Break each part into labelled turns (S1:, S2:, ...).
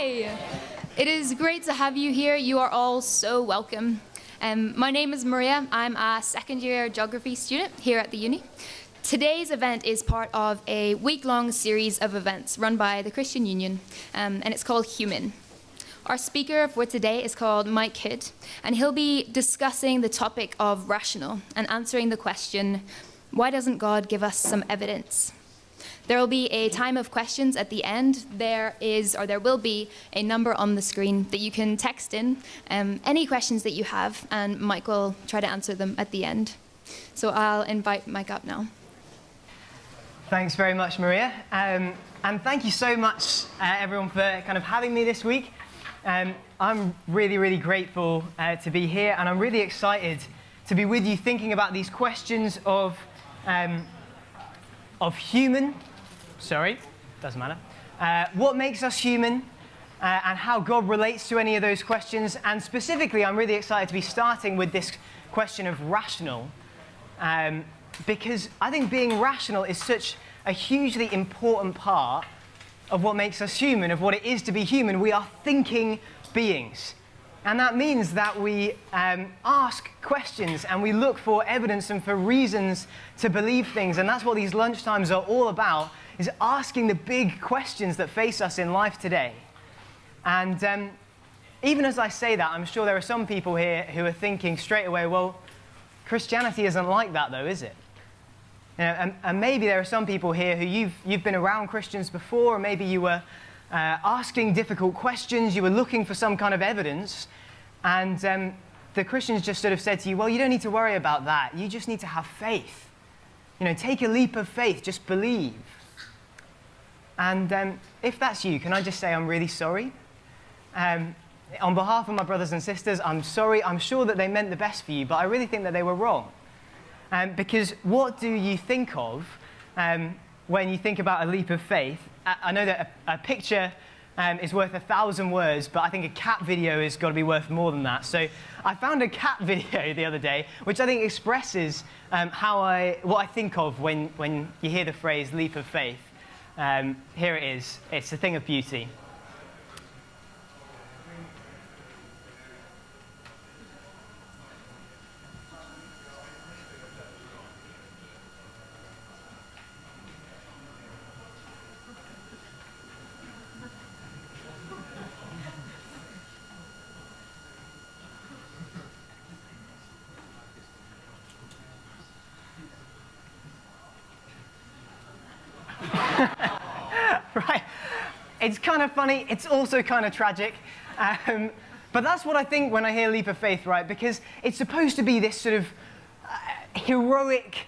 S1: Hi! It is great to have you here. You are all so welcome. My name is Maria. I'm a second-year geography student here at the uni. Today's event is part of a week-long series of events run by the Christian Union, and it's called Human. Our speaker for today is called Mike Hood, and he'll be discussing the topic of rational and answering the question, why doesn't God give us some evidence? There will be a time of questions at the end. There will be a number on the screen that you can text in any questions that you have, and Mike will try to answer them at the end. So I'll invite Mike up now.
S2: Thanks very much, Maria. And thank you so much, everyone, for kind of having me this week. I'm really, really grateful to be here, and I'm really excited to be with you thinking about these questions of human. Sorry, doesn't matter. What makes us human, and how God relates to any of those questions. And specifically, I'm really excited to be starting with this question of rational, because I think being rational is such a hugely important part of what makes us human, of what it is to be human. We are thinking beings. And that means that we ask questions and we look for evidence and for reasons to believe things. And that's what these lunchtimes are all about, is asking the big questions that face us in life today. And even as I say that, I'm sure there are some people here who are thinking straight away, well, Christianity isn't like that though, is it? You know, and maybe there are some people here who you've been around Christians before, or maybe you were asking difficult questions, you were looking for some kind of evidence, and the Christians just sort of said to you, well, you don't need to worry about that, you just need to have faith. You know, take a leap of faith, just believe. And if that's you, can I just say I'm really sorry? On behalf of my brothers and sisters, I'm sorry. I'm sure that they meant the best for you, but I really think that they were wrong. Because what do you think of when you think about a leap of faith? I know that a picture is worth 1,000 words, but I think a cat video has got to be worth more than that. So I found a cat video the other day, which I think expresses what I think of when you hear the phrase leap of faith. Here it is. It's a thing of beauty. Right. It's kind of funny. It's also kind of tragic. But that's what I think when I hear leap of faith, right? Because it's supposed to be this sort of heroic,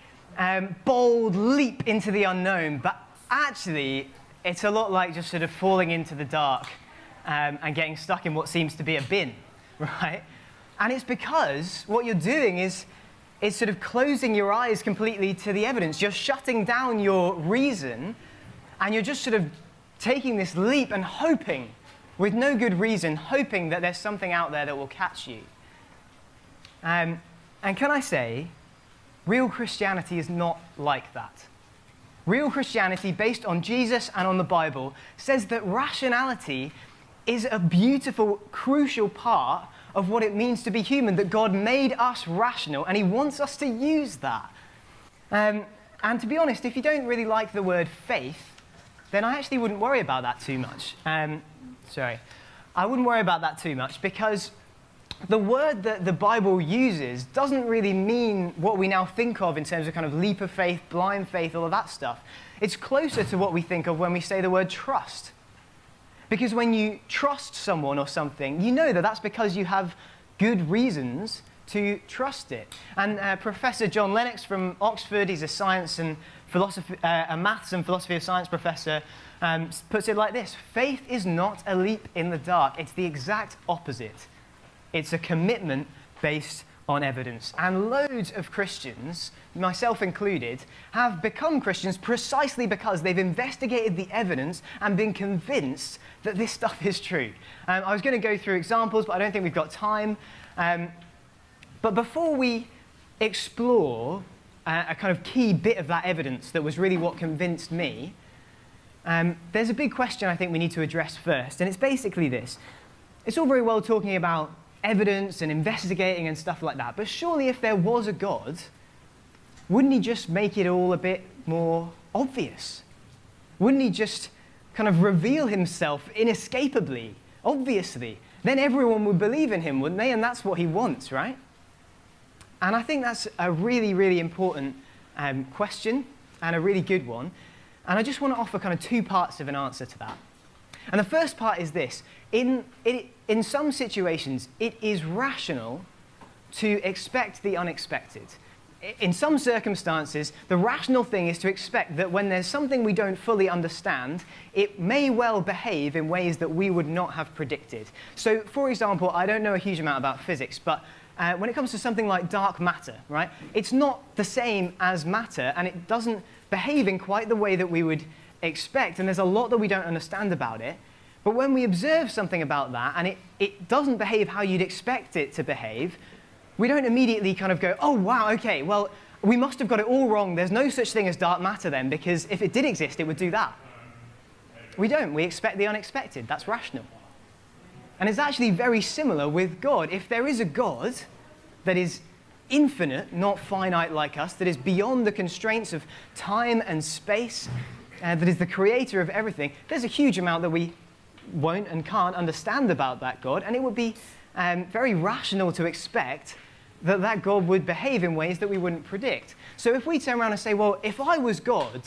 S2: bold leap into the unknown. But actually, it's a lot like just sort of falling into the dark and getting stuck in what seems to be a bin, right? And it's because what you're doing is sort of closing your eyes completely to the evidence. You're shutting down your reason, and you're just sort of taking this leap and hoping, with no good reason, hoping that there's something out there that will catch you. And can I say, real Christianity is not like that. Real Christianity, based on Jesus and on the Bible, says that rationality is a beautiful, crucial part of what it means to be human, that God made us rational, and he wants us to use that. And to be honest, if you don't really like the word faith, then I actually wouldn't worry about that too much. I wouldn't worry about that too much, because the word that the Bible uses doesn't really mean what we now think of in terms of kind of leap of faith, blind faith, all of that stuff. It's closer to what we think of when we say the word trust. Because when you trust someone or something, you know that that's because you have good reasons to trust it. And Professor John Lennox from Oxford, he's a science and philosophy, a maths and philosophy of science professor, puts it like this: faith is not a leap in the dark. It's the exact opposite. It's a commitment based on evidence. And loads of Christians, myself included, have become Christians precisely because they've investigated the evidence and been convinced that this stuff is true. I was going to go through examples, but I don't think we've got time. But before we explore a kind of key bit of that evidence that was really what convinced me, there's a big question I think we need to address first, and it's basically this. It's all very well talking about evidence and investigating and stuff like that, but surely if there was a God, wouldn't he just make it all a bit more obvious? Wouldn't he just kind of reveal himself inescapably, obviously? Then everyone would believe in him, wouldn't they? And that's what he wants, right? And I think that's a really, really important question and a really good one. And I just want to offer kind of two parts of an answer to that. And the first part is this. In some situations, it is rational to expect the unexpected. In some circumstances, the rational thing is to expect that when there's something we don't fully understand, it may well behave in ways that we would not have predicted. So, for example, I don't know a huge amount about physics, but when it comes to something like dark matter, right, it's not the same as matter, and it doesn't behave in quite the way that we would expect, and there's a lot that we don't understand about it. But when we observe something about that, and it doesn't behave how you'd expect it to behave, we don't immediately kind of go, oh, wow, okay, well, we must have got it all wrong. There's no such thing as dark matter then, because if it did exist, it would do that. We don't. We expect the unexpected. That's rational. And it's actually very similar with God. If there is a God that is infinite, not finite like us, that is beyond the constraints of time and space, that is the creator of everything, there's a huge amount that we won't and can't understand about that God, and it would be very rational to expect that God would behave in ways that we wouldn't predict. So if we turn around and say, well, if I was God,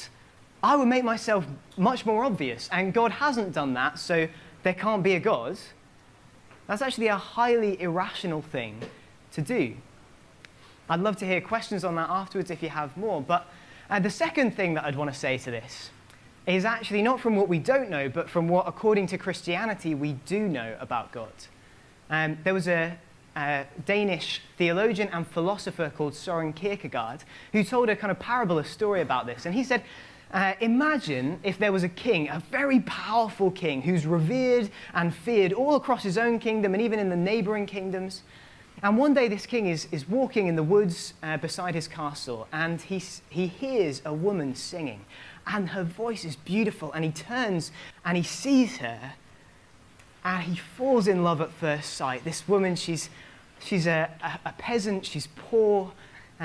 S2: I would make myself much more obvious, and God hasn't done that, so there can't be a God, that's actually a highly irrational thing to do. I'd love to hear questions on that afterwards if you have more, but the second thing that I'd want to say to this is actually not from what we don't know, but from what, according to Christianity, we do know about God. There was a Danish theologian and philosopher called Søren Kierkegaard who told a kind of parable, a story about this. And he said, imagine if there was a king, a very powerful king, who's revered and feared all across his own kingdom and even in the neighboring kingdoms. And one day this king is walking in the woods beside his castle, and he hears a woman singing. And her voice is beautiful, and he turns and he sees her, and he falls in love at first sight. This woman, she's a peasant, she's poor,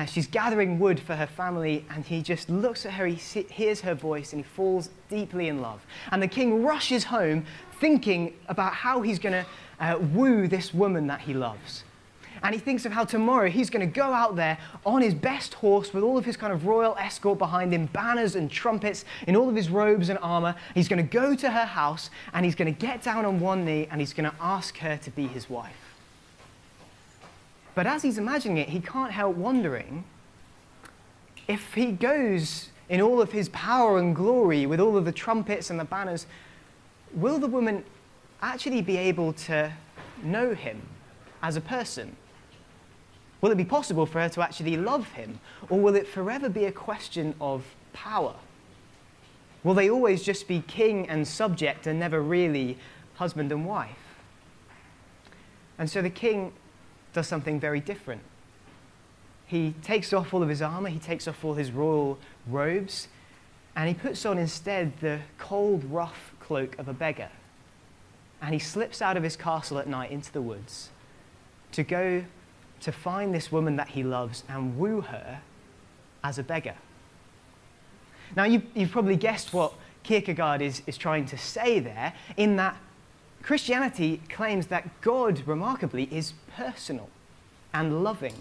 S2: she's gathering wood for her family, and he just looks at her, he hears her voice, and he falls deeply in love. And the king rushes home thinking about how he's going to woo this woman that he loves. And he thinks of how tomorrow he's going to go out there on his best horse with all of his kind of royal escort behind him, banners and trumpets, in all of his robes and armor. He's going to go to her house, and he's going to get down on one knee, and he's going to ask her to be his wife. But as he's imagining it, he can't help wondering, if he goes in all of his power and glory with all of the trumpets and the banners, will the woman actually be able to know him as a person? Will it be possible for her to actually love him? Or will it forever be a question of power? Will they always just be king and subject and never really husband and wife? And so the king does something very different. He takes off all of his armor, he takes off all his royal robes, and he puts on instead the cold, rough cloak of a beggar. And he slips out of his castle at night into the woods to go to find this woman that he loves and woo her as a beggar. Now, you've probably guessed what Kierkegaard is trying to say there, in that Christianity claims that God, remarkably, is personal and loving.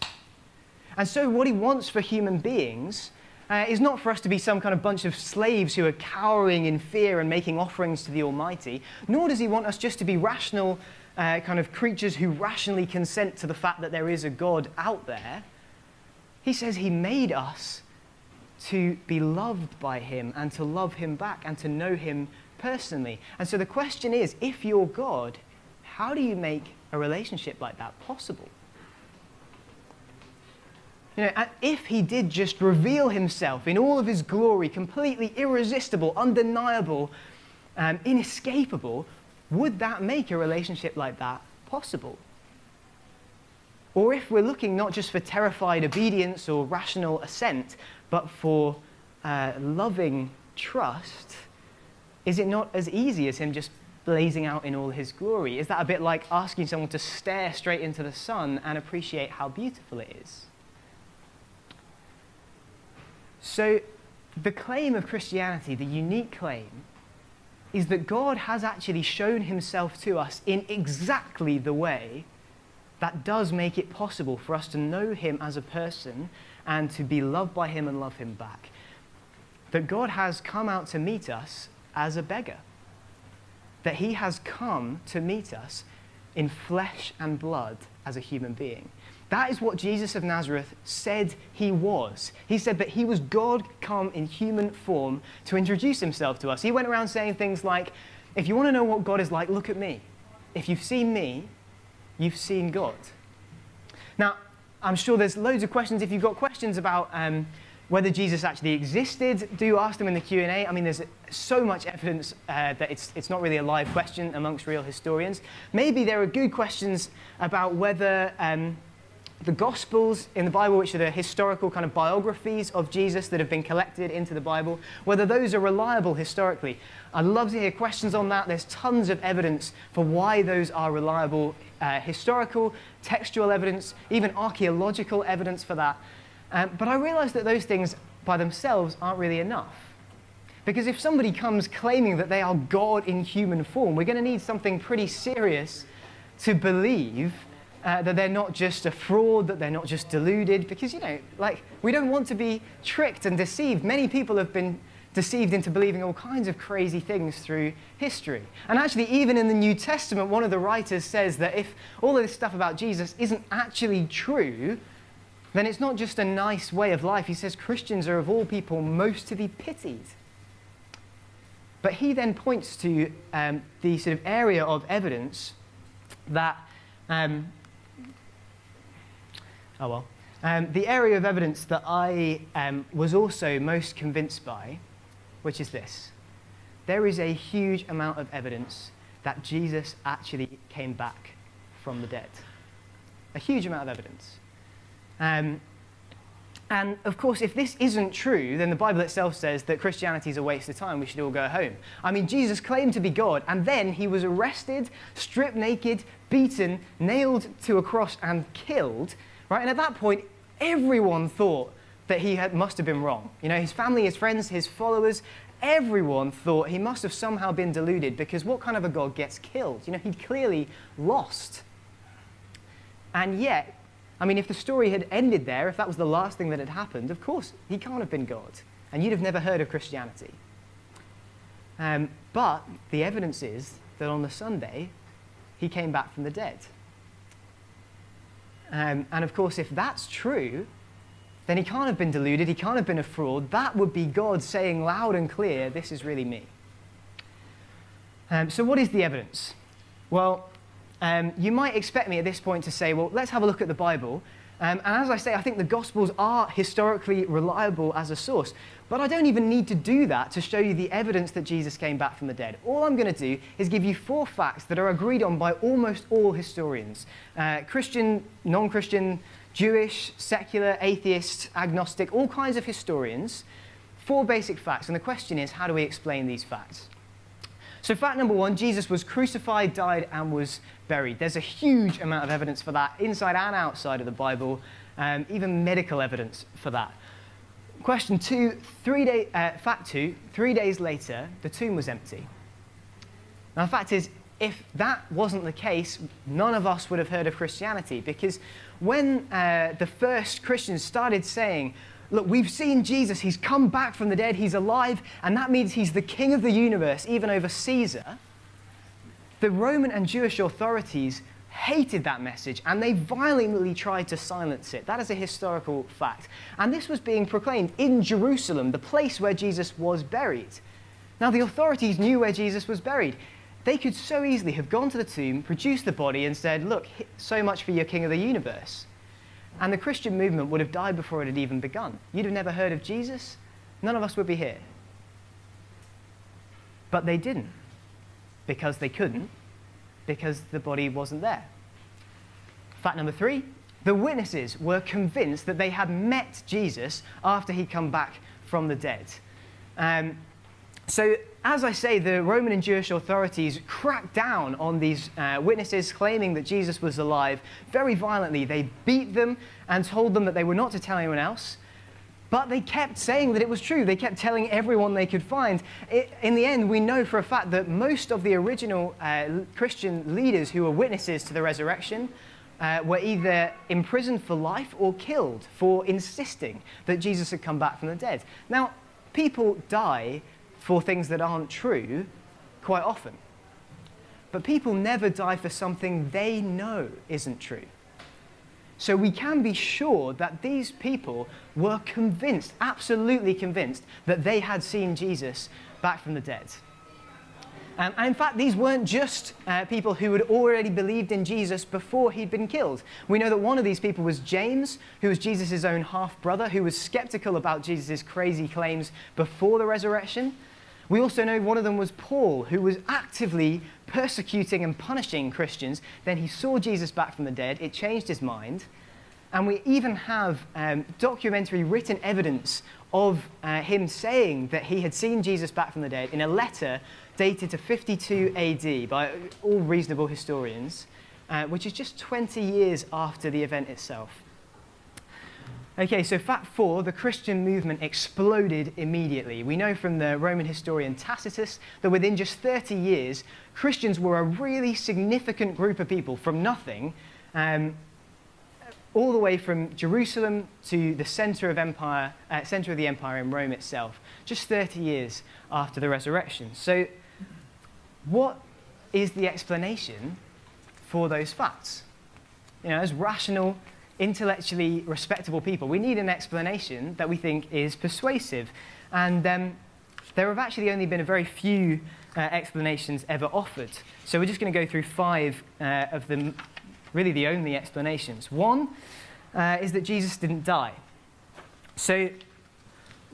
S2: And so what he wants for human beings is not for us to be some kind of bunch of slaves who are cowering in fear and making offerings to the Almighty, nor does he want us just to be rational kind of creatures who rationally consent to the fact that there is a God out there. He says he made us to be loved by him and to love him back and to know him personally. And so the question is, if you're God, how do you make a relationship like that possible? You know, if he did just reveal himself in all of his glory, completely irresistible, undeniable, inescapable, would that make a relationship like that possible? Or if we're looking not just for terrified obedience or rational assent, but for loving trust, is it not as easy as him just blazing out in all his glory? Is that a bit like asking someone to stare straight into the sun and appreciate how beautiful it is? So the claim of Christianity, the unique claim, is that God has actually shown himself to us in exactly the way that does make it possible for us to know him as a person and to be loved by him and love him back. That God has come out to meet us as a beggar. That he has come to meet us in flesh and blood as a human being. That is what Jesus of Nazareth said he was. He said that he was God come in human form to introduce himself to us. He went around saying things like, if you want to know what God is like, look at me. If you've seen me, you've seen God. Now, I'm sure there's loads of questions. If you've got questions about whether Jesus actually existed, do ask them in the Q&A. I mean, there's so much evidence that it's not really a live question amongst real historians. Maybe there are good questions about whether the Gospels in the Bible, which are the historical kind of biographies of Jesus that have been collected into the Bible, whether those are reliable historically. I'd love to hear questions on that. There's tons of evidence for why those are reliable, historical, textual evidence, even archaeological evidence for that. But I realize that those things by themselves aren't really enough. Because if somebody comes claiming that they are God in human form, we're going to need something pretty serious to believe that they're not just a fraud, that they're not just deluded. Because, we don't want to be tricked and deceived. Many people have been deceived into believing all kinds of crazy things through history. And actually, even in the New Testament, one of the writers says that if all of this stuff about Jesus isn't actually true, then it's not just a nice way of life. He says Christians are of all people most to be pitied. But he then points to the sort of area of evidence that, the area of evidence that I was also most convinced by, which is this. There is a huge amount of evidence that Jesus actually came back from the dead. A huge amount of evidence. And of course, if this isn't true, then the Bible itself says that Christianity is a waste of time. We should all go home. I mean, Jesus claimed to be God, and then he was arrested, stripped naked, beaten, nailed to a cross, and killed. Right? And at that point, everyone thought that he must have been wrong. His family, his friends, his followers, everyone thought he must have somehow been deluded, because what kind of a God gets killed? He'd clearly lost. And yet, if the story had ended there, if that was the last thing that had happened, of course, he can't have been God, and you'd have never heard of Christianity. But the evidence is that on the Sunday, he came back from the dead. And of course, if that's true, then he can't have been deluded, he can't have been a fraud. That would be God saying loud and clear, this is really me. So what is the evidence? Well, you might expect me at this point to say, well, let's have a look at the Bible. And as I say, I think the Gospels are historically reliable as a source. But I don't even need to do that to show you the evidence that Jesus came back from the dead. All I'm going to do is give you 4 facts that are agreed on by almost all historians. Christian, non-Christian, Jewish, secular, atheist, agnostic, all kinds of historians. 4 basic facts. And the question is, how do we explain these facts? So fact number 1, Jesus was crucified, died, and was buried. There's a huge amount of evidence for that, inside and outside of the Bible, even medical evidence for that. Question 2, fact 2, 3 days later, the tomb was empty. Now the fact is, if that wasn't the case, none of us would have heard of Christianity, because when the first Christians started saying, look, we've seen Jesus, he's come back from the dead, he's alive, and that means he's the king of the universe, even over Caesar, the Roman and Jewish authorities hated that message, and they violently tried to silence it. That is a historical fact. And this was being proclaimed in Jerusalem, the place where Jesus was buried. Now, the authorities knew where Jesus was buried. They could so easily have gone to the tomb, produced the body, and said, look, so much for your king of the universe. And the Christian movement would have died before it had even begun. You'd have never heard of Jesus. None of us would be here. But they didn't, because they couldn't, because the body wasn't there. Fact number 3, the witnesses were convinced that they had met Jesus after he'd come back from the dead. So as I say, the Roman and Jewish authorities cracked down on these witnesses claiming that Jesus was alive very violently. They beat them and told them that they were not to tell anyone else. But they kept saying that it was true. They kept telling everyone they could find. In the end, we know for a fact that most of the original Christian leaders who were witnesses to the resurrection were either imprisoned for life or killed for insisting that Jesus had come back from the dead. Now, people die for things that aren't true quite often. But people never die for something they know isn't true. So we can be sure that these people were convinced, absolutely convinced, that they had seen Jesus back from the dead. And in fact, these weren't just people who had already believed in Jesus before he'd been killed. We know that one of these people was James, who was Jesus' own half-brother, who was skeptical about Jesus' crazy claims before the resurrection. We also know one of them was Paul, who was actively persecuting and punishing Christians. Then he saw Jesus back from the dead. It changed his mind. And we even have documentary written evidence of him saying that he had seen Jesus back from the dead in a letter dated to 52 AD by all reasonable historians, which is just 20 years after the event itself. Okay, so fact 4, the Christian movement exploded immediately. We know from the Roman historian Tacitus that within just 30 years, Christians were a really significant group of people from nothing, all the way from Jerusalem to the center of the empire in Rome itself, just 30 years after the resurrection. So what is the explanation for those facts? You know, as rational, intellectually respectable people, we need an explanation that we think is persuasive. And there have actually only been a very few explanations ever offered. So we're just going to go through 5 of them, really the only explanations. One is that Jesus didn't die. So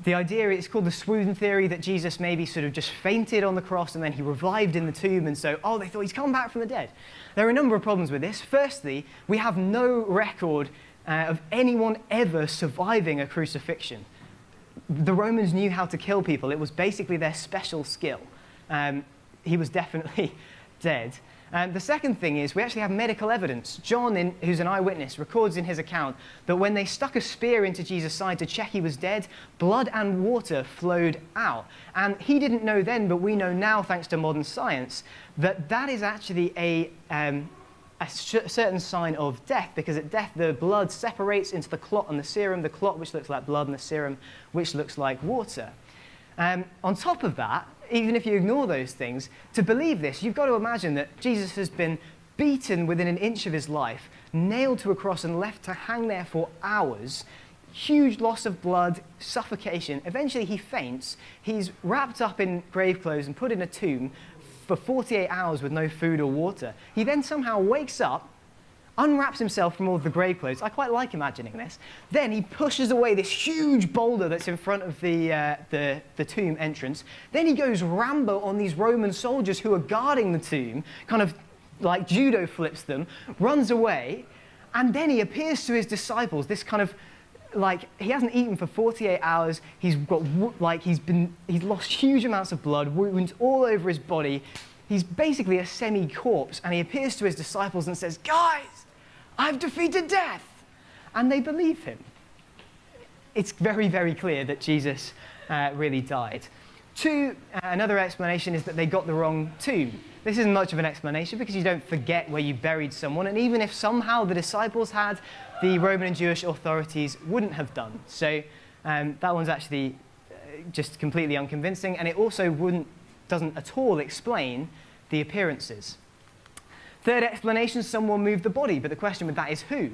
S2: the idea is called the swoon theory, that Jesus maybe sort of just fainted on the cross and then he revived in the tomb, and so, they thought he's come back from the dead. There are a number of problems with this. Firstly, we have no record of anyone ever surviving a crucifixion. The Romans knew how to kill people. It was basically their special skill. He was definitely dead. The second thing is we actually have medical evidence. John, who's an eyewitness, records in his account that when they stuck a spear into Jesus' side to check he was dead, blood and water flowed out. And he didn't know then, but we know now, thanks to modern science, that that is actually a certain sign of death, because at death the blood separates into the clot and the serum, the clot which looks like blood and the serum which looks like water. On top of that, even if you ignore those things, to believe this, you've got to imagine that Jesus has been beaten within an inch of his life, nailed to a cross and left to hang there for hours, huge loss of blood, suffocation. Eventually he faints. He's wrapped up in grave clothes and put in a tomb for 48 hours with no food or water. He then somehow wakes up, unwraps himself from all of the grave clothes. I quite like imagining this. Then he pushes away this huge boulder that's in front of the tomb entrance. Then he goes Rambo on these Roman soldiers who are guarding the tomb, kind of like judo flips them, runs away, and then he appears to his disciples, this kind of, like, he hasn't eaten for 48 hours, he's lost huge amounts of blood, wounds all over his body. He's basically a semi-corpse, and he appears to his disciples and says, "Guys, I've defeated death!" And they believe him. It's very, very clear that Jesus really died. 2, another explanation is that they got the wrong tomb. This isn't much of an explanation because you don't forget where you buried someone, and even if somehow the disciples had, the Roman and Jewish authorities wouldn't have done. So that one's actually just completely unconvincing, and it also doesn't at all explain the appearances. 3rd explanation, someone moved the body, but the question with that is who?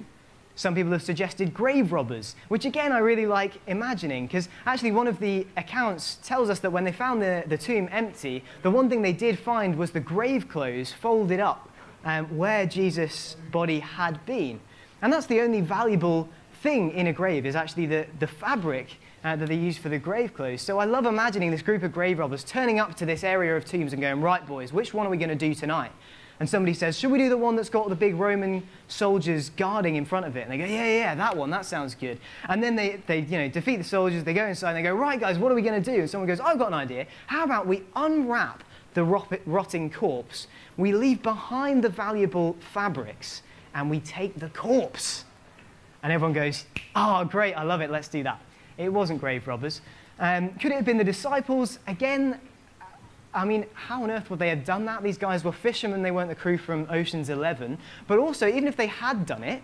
S2: Some people have suggested grave robbers, which again I really like imagining, because actually one of the accounts tells us that when they found the tomb empty, the one thing they did find was the grave clothes folded up where Jesus' body had been. And that's the only valuable thing in a grave, is actually the fabric that they used for the grave clothes. So I love imagining this group of grave robbers turning up to this area of tombs and going, "Right, boys, which one are we going to do tonight?" and somebody says, should we do the one that's got the big Roman soldiers guarding in front of it? And they go, yeah, that one, that sounds good. And then they defeat the soldiers, they go inside, and they go, right, guys, what are we going to do? And someone goes, I've got an idea. How about we unwrap the rotting corpse, we leave behind the valuable fabrics, and we take the corpse? And everyone goes, oh, great, I love it, let's do that. It wasn't grave robbers. Could it have been the disciples? Again, I mean, how on earth would they have done that? These guys were fishermen, they weren't the crew from Ocean's 11. But also, even if they had done it,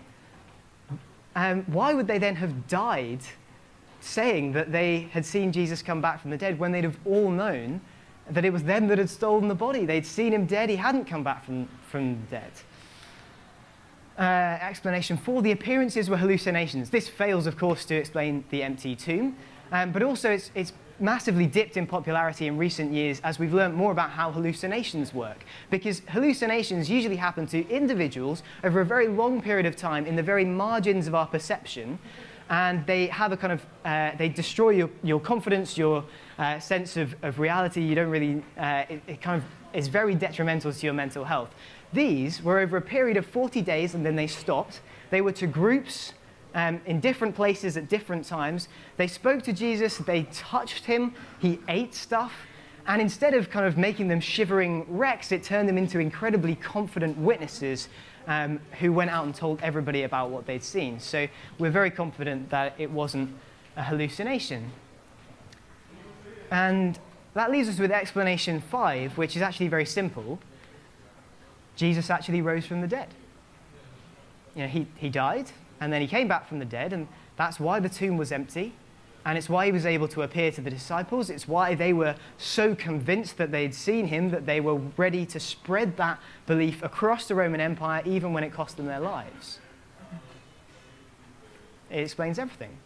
S2: why would they then have died saying that they had seen Jesus come back from the dead when they'd have all known that it was them that had stolen the body? They'd seen him dead, he hadn't come back from the dead. Explanation 4, the appearances were hallucinations. This fails, of course, to explain the empty tomb, but also it's massively dipped in popularity in recent years as we've learned more about how hallucinations work. Because hallucinations usually happen to individuals over a very long period of time in the very margins of our perception, and they have a kind of, they destroy your confidence, your sense of reality. You don't really, it kind of is very detrimental to your mental health. These were over a period of 40 days, and then they stopped. They were to groups in different places at different times. They spoke to Jesus, they touched him, he ate stuff, and instead of kind of making them shivering wrecks, it turned them into incredibly confident witnesses who went out and told everybody about what they'd seen. So we're very confident that it wasn't a hallucination. And that leaves us with explanation 5, which is actually very simple. Jesus actually rose from the dead. You know, he died, and then he came back from the dead, and that's why the tomb was empty, and it's why he was able to appear to the disciples. It's why they were so convinced that they'd seen him that they were ready to spread that belief across the Roman Empire, even when it cost them their lives. It explains everything.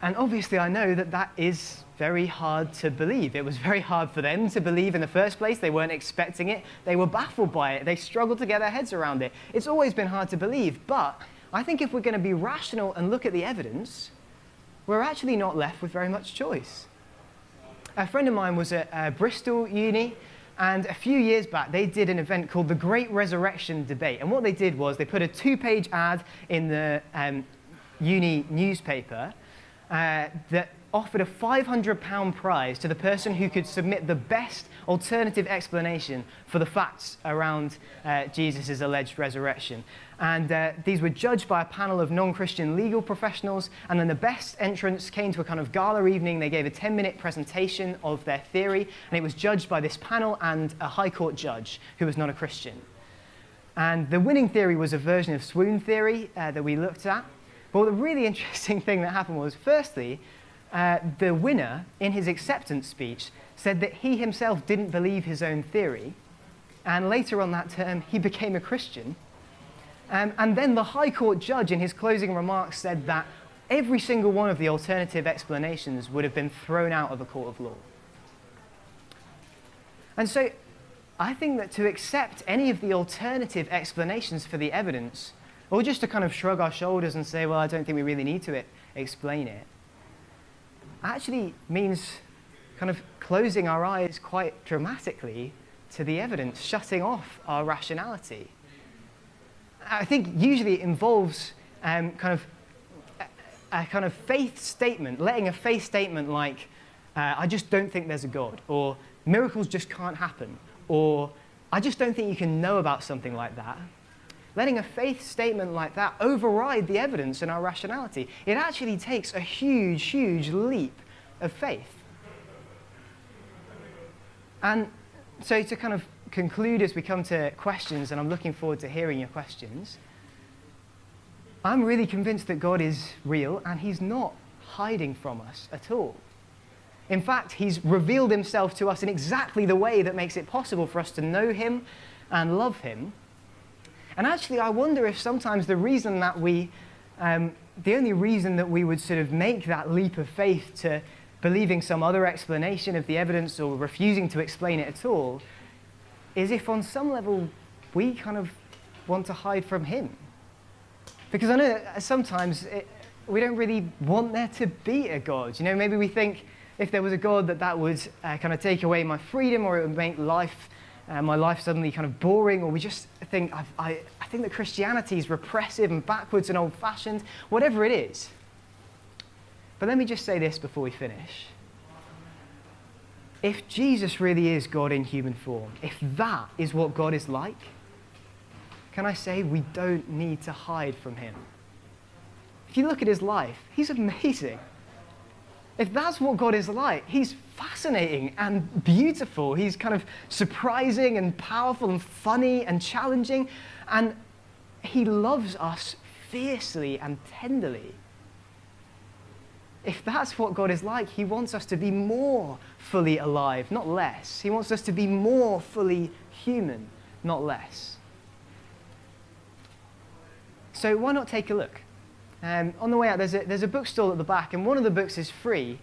S2: And obviously, I know that that is very hard to believe. It was very hard for them to believe in the first place. They weren't expecting it. They were baffled by it. They struggled to get their heads around it. It's always been hard to believe, but I think if we're going to be rational and look at the evidence, we're actually not left with very much choice. A friend of mine was at Bristol Uni, and a few years back, they did an event called the Great Resurrection Debate. And what they did was they put a 2-page ad in the uni newspaper that offered a £500 prize to the person who could submit the best alternative explanation for the facts around Jesus' alleged resurrection. And these were judged by a panel of non-Christian legal professionals, and then the best entrants came to a kind of gala evening. They gave a 10-minute presentation of their theory, and it was judged by this panel and a high court judge who was not a Christian. And the winning theory was a version of swoon theory that we looked at. But the really interesting thing that happened was, firstly, the winner, in his acceptance speech, said that he himself didn't believe his own theory, and later on that term, he became a Christian. And then the High Court judge, in his closing remarks, said that every single one of the alternative explanations would have been thrown out of a court of law. And so, I think that to accept any of the alternative explanations for the evidence, or just to kind of shrug our shoulders and say, well, I don't think we really need to explain it, actually means kind of closing our eyes quite dramatically to the evidence, shutting off our rationality. I think usually it involves a kind of faith statement, letting a faith statement like, I just don't think there's a God, or miracles just can't happen, or I just don't think you can know about something like that. Letting a faith statement like that override the evidence and our rationality. It actually takes a huge, huge leap of faith. And so to kind of conclude as we come to questions, and I'm looking forward to hearing your questions, I'm really convinced that God is real and he's not hiding from us at all. In fact, he's revealed himself to us in exactly the way that makes it possible for us to know him and love him. And actually, I wonder if sometimes the reason that the only reason that we would sort of make that leap of faith to believing some other explanation of the evidence or refusing to explain it at all is if on some level we kind of want to hide from him. Because I know that sometimes we don't really want there to be a God. You know, maybe we think if there was a God that would kind of take away my freedom, or it would make life my life suddenly kind of boring, or we just think, I think that Christianity is repressive and backwards and old-fashioned, whatever it is. But let me just say this before we finish. If Jesus really is God in human form, if that is what God is like, can I say we don't need to hide from him? If you look at his life, he's amazing. If that's what God is like, he's fascinating and beautiful. He's kind of surprising and powerful and funny and challenging. And he loves us fiercely and tenderly. If that's what God is like, he wants us to be more fully alive, not less. He wants us to be more fully human, not less. So why not take a look? On the way out, there's a bookstall at the back, and one of the books is free.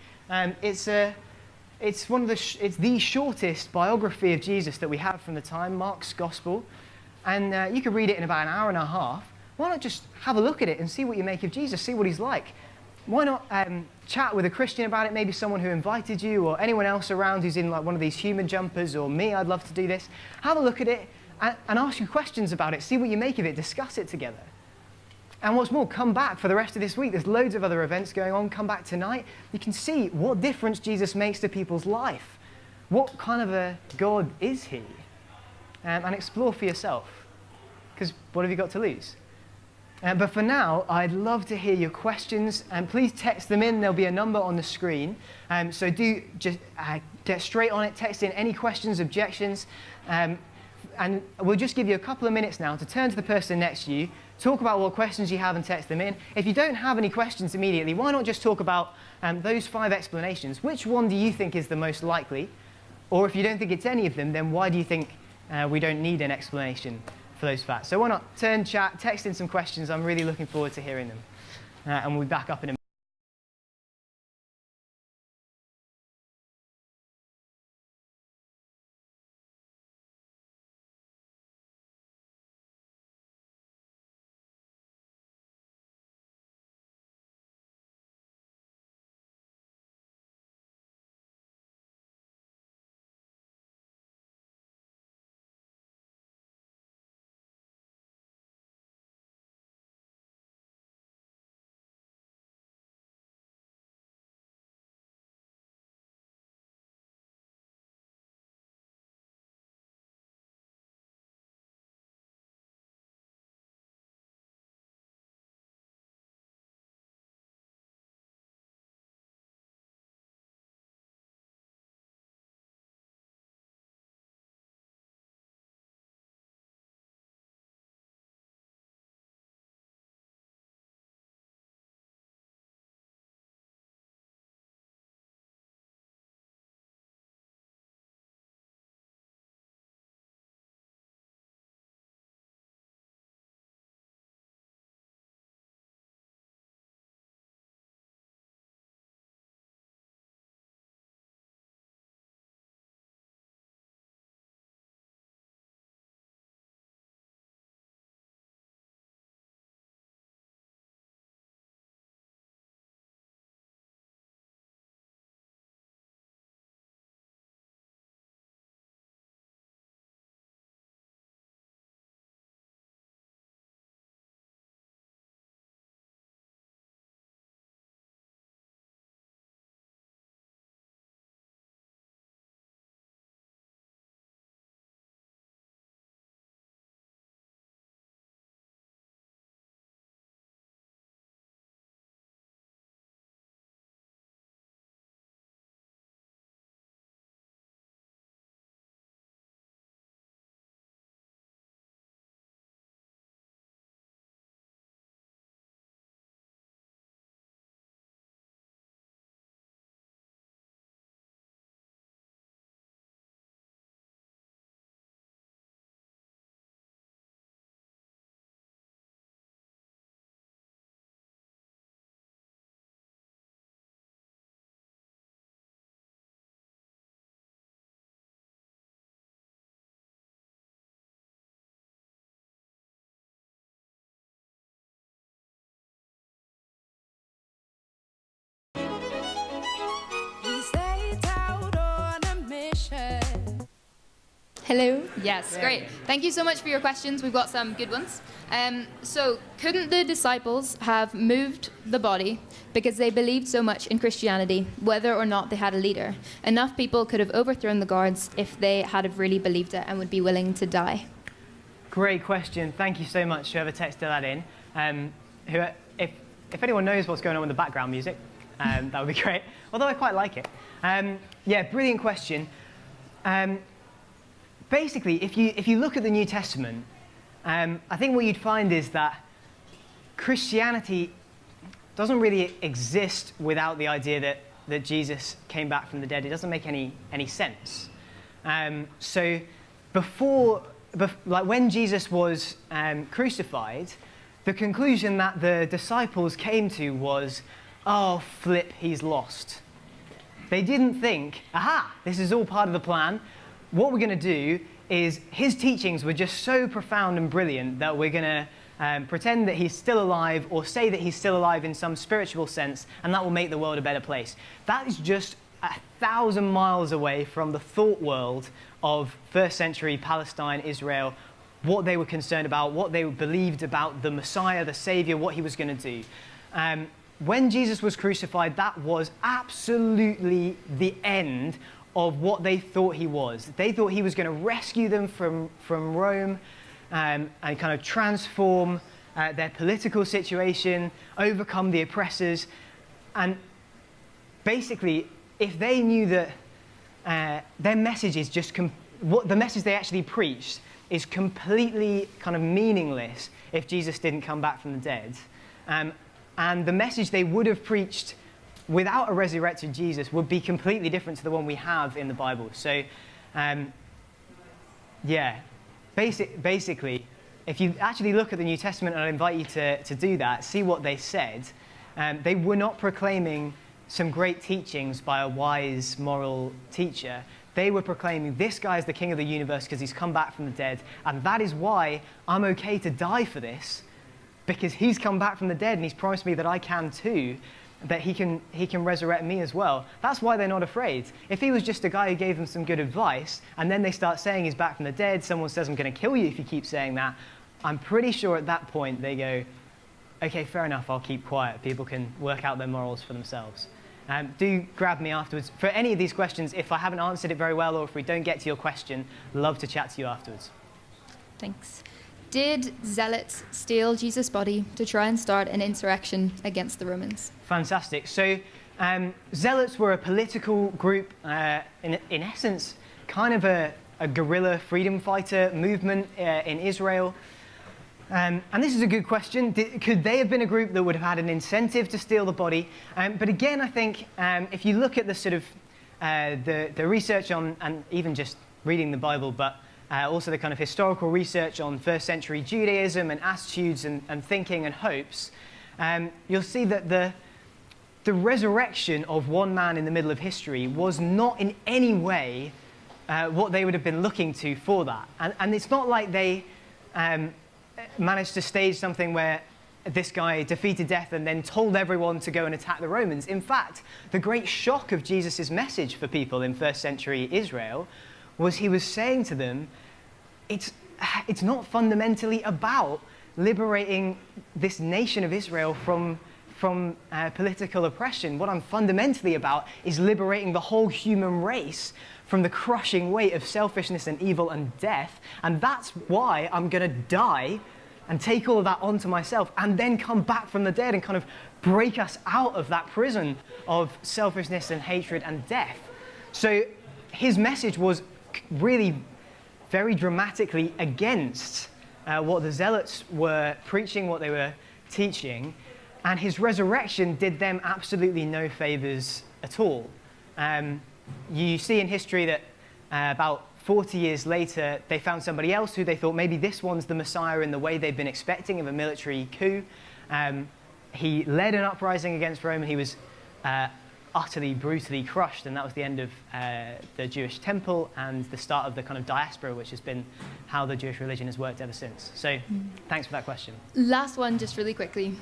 S2: It's the shortest biography of Jesus that we have from the time, Mark's Gospel, and you can read it in about an hour and a half. Why not just have a look at it and see what you make of Jesus, see what he's like? Why not chat with a Christian about it, maybe someone who invited you, or anyone else around who's in like one of these human jumpers, or me, I'd love to do this. Have a look at it and ask you questions about it, see what you make of it, discuss it together. And what's more, come back for the rest of this week. There's loads of other events going on. Come back tonight. You can see what difference Jesus makes to people's life. What kind of a God is he? And explore for yourself. Because what have you got to lose? But for now, I'd love to hear your questions. And please text them in. There'll be a number on the screen. So do just get straight on it. Text in any questions, objections. And we'll just give you a couple of minutes now to turn to the person next to you, talk about what questions you have and text them in. If you don't have any questions immediately, why not just talk about those 5 explanations? Which one do you think is the most likely? Or if you don't think it's any of them, then why do you think we don't need an explanation for those facts? So why not turn, chat, text in some questions. I'm really looking forward to hearing them. And we'll be back up in a minute.
S1: Hello. Yes, great. Thank you so much for your questions. We've got some good ones. So, couldn't the disciples have moved the body because they believed so much in Christianity, whether or not they had a leader? Enough people could have overthrown the guards if they had have really believed it and would be willing to die.
S2: Great question. Thank you so much, whoever texted that in. If anyone knows what's going on with the background music, that would be great. Although I quite like it. Yeah, brilliant question. Basically, if you look at the New Testament, I think what you'd find is that Christianity doesn't really exist without the idea that Jesus came back from the dead. It doesn't make any sense. So when Jesus was crucified, the conclusion that the disciples came to was, oh, flip, he's lost. They didn't think, aha, this is all part of the plan. What we're going to do is his teachings were just so profound and brilliant that we're going to pretend that he's still alive or say that he's still alive in some spiritual sense, and that will make the world a better place. That is just 1,000 miles away from the thought world of first century Palestine, Israel, what they were concerned about, what they believed about the Messiah, the Savior, what he was going to do. When Jesus was crucified, that was absolutely the end of what they thought he was. They thought he was going to rescue them from Rome and kind of transform their political situation, overcome the oppressors. And basically, if they knew that their message is just, what the message they actually preached is completely kind of meaningless if Jesus didn't come back from the dead. And the message they would have preached without a resurrected Jesus would be completely different to the one we have in the Bible. So, yeah, basically, if you actually look at the New Testament, and I invite you to do that, see what they said, they were not proclaiming some great teachings by a wise, moral teacher. They were proclaiming, this guy is the king of the universe because he's come back from the dead, and that is why I'm okay to die for this, because he's come back from the dead and he's promised me that I can too, that he can resurrect me as well. That's why they're not afraid. If he was just a guy who gave them some good advice, and then they start saying he's back from the dead, someone says, I'm going to kill you if you keep saying that, I'm pretty sure at that point they go, okay, fair enough, I'll keep quiet. People can work out their morals for themselves. Do grab me afterwards. For any of these questions, if I haven't answered it very well, or if we don't get to your question, love to chat to you afterwards.
S1: Thanks. Did zealots steal Jesus' body to try and start an insurrection against the Romans?
S2: Fantastic. So zealots were a political group, in essence, kind of a guerrilla freedom fighter movement in Israel. And this is a good question. Could they have been a group that would have had an incentive to steal the body? But again, I think if you look at the sort of the research on, and even just reading the Bible, but also the kind of historical research on first century Judaism and attitudes and thinking and hopes, you'll see that the resurrection of one man in the middle of history was not in any way what they would have been looking to for that. And it's not like they managed to stage something where this guy defeated death and then told everyone to go and attack the Romans. In fact, the great shock of Jesus' message for people in first century Israel was he was saying to them, it's not fundamentally about liberating this nation of Israel from political oppression. What I'm fundamentally about is liberating the whole human race from the crushing weight of selfishness and evil and death. And that's why I'm going to die and take all of that onto myself and then come back from the dead and kind of break us out of that prison of selfishness and hatred and death. So his message was really very dramatically against what the zealots were preaching, what they were teaching, and his resurrection did them absolutely no favors at all. You see in history that about 40 years later, they found somebody else who they thought maybe this one's the Messiah in the way they've been expecting of a military coup. He led an uprising against Rome, and he was utterly, brutally crushed, and that was the end of the Jewish temple and the start of the kind of diaspora, which has been how the Jewish religion has worked ever since. So thanks for that question.
S1: Last one, just really quickly.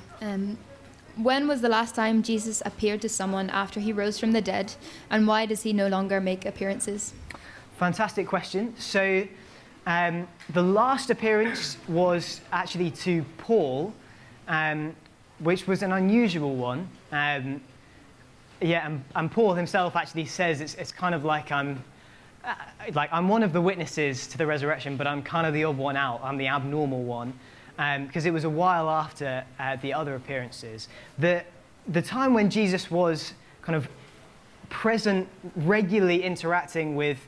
S1: When was the last time Jesus appeared to someone after he rose from the dead, and why does he no longer make appearances?
S2: fantastic question. So the last appearance was actually to Paul, which was an unusual one. And Paul himself actually says it's kind of like I'm one of the witnesses to the resurrection, but I'm kind of the odd one out. I'm the abnormal one, because it was a while after the other appearances. The time when Jesus was kind of present, regularly interacting with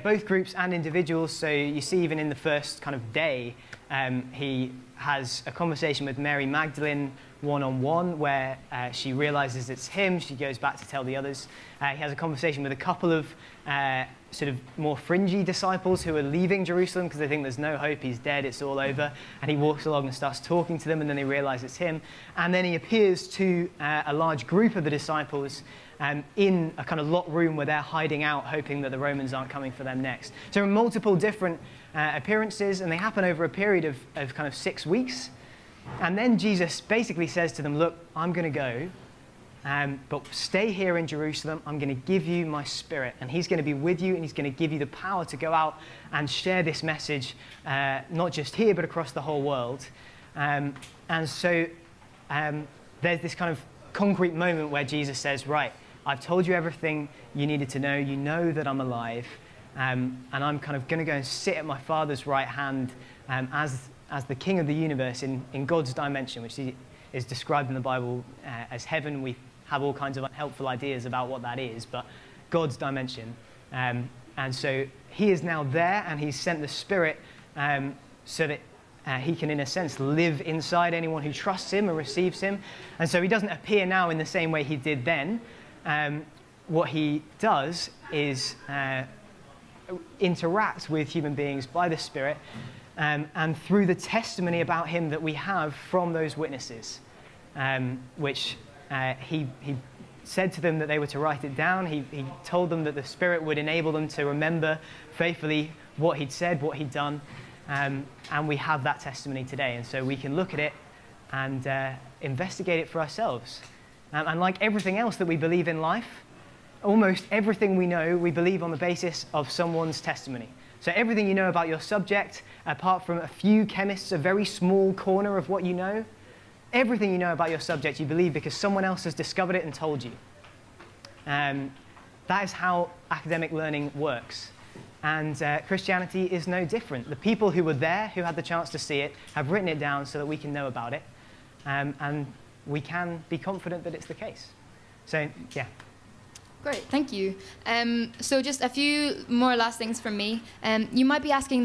S2: both groups and individuals. So you see, even in the first kind of day, he has a conversation with Mary Magdalene one-on-one, where she realizes it's him. She goes back to tell the others. He has a conversation with a couple of sort of more fringy disciples who are leaving Jerusalem because they think there's no hope, he's dead, it's all over. And he walks along and starts talking to them, and then they realize it's him. And then he appears to a large group of the disciples in a kind of locked room where they're hiding out, hoping that the Romans aren't coming for them next. So there are multiple different appearances, and they happen over a period of kind of 6 weeks. And then Jesus basically says to them, look, I'm going to go, but stay here in Jerusalem. I'm going to give you my Spirit, and he's going to be with you, and he's going to give you the power to go out and share this message, not just here, but across the whole world. And so there's this kind of concrete moment where Jesus says, right, I've told you everything you needed to know. You know that I'm alive, and I'm kind of going to go and sit at my Father's right hand as the King of the universe in God's dimension, which is described in the Bible as heaven. We have all kinds of unhelpful ideas about what that is, but God's dimension. And so he is now there, and he's sent the Spirit so that he can, in a sense, live inside anyone who trusts him and receives him. And so he doesn't appear now in the same way he did then. What he does is interact with human beings by the Spirit, and through the testimony about him that we have from those witnesses, which he said to them that they were to write it down. He told them that the Spirit would enable them to remember faithfully what he'd said, what he'd done, and we have that testimony today. And so we can look at it and investigate it for ourselves. And like everything else that we believe in life, almost everything we know, we believe on the basis of someone's testimony. So everything you know about your subject, apart from a few chemists, a very small corner of what you know, everything you know about your subject you believe because someone else has discovered it and told you. That is how academic learning works. And Christianity is no different. The people who were there, who had the chance to see it, have written it down so that we can know about it. And we can be confident that it's the case. So, yeah.
S1: Great, thank you. So just a few more last things from me. You might be asking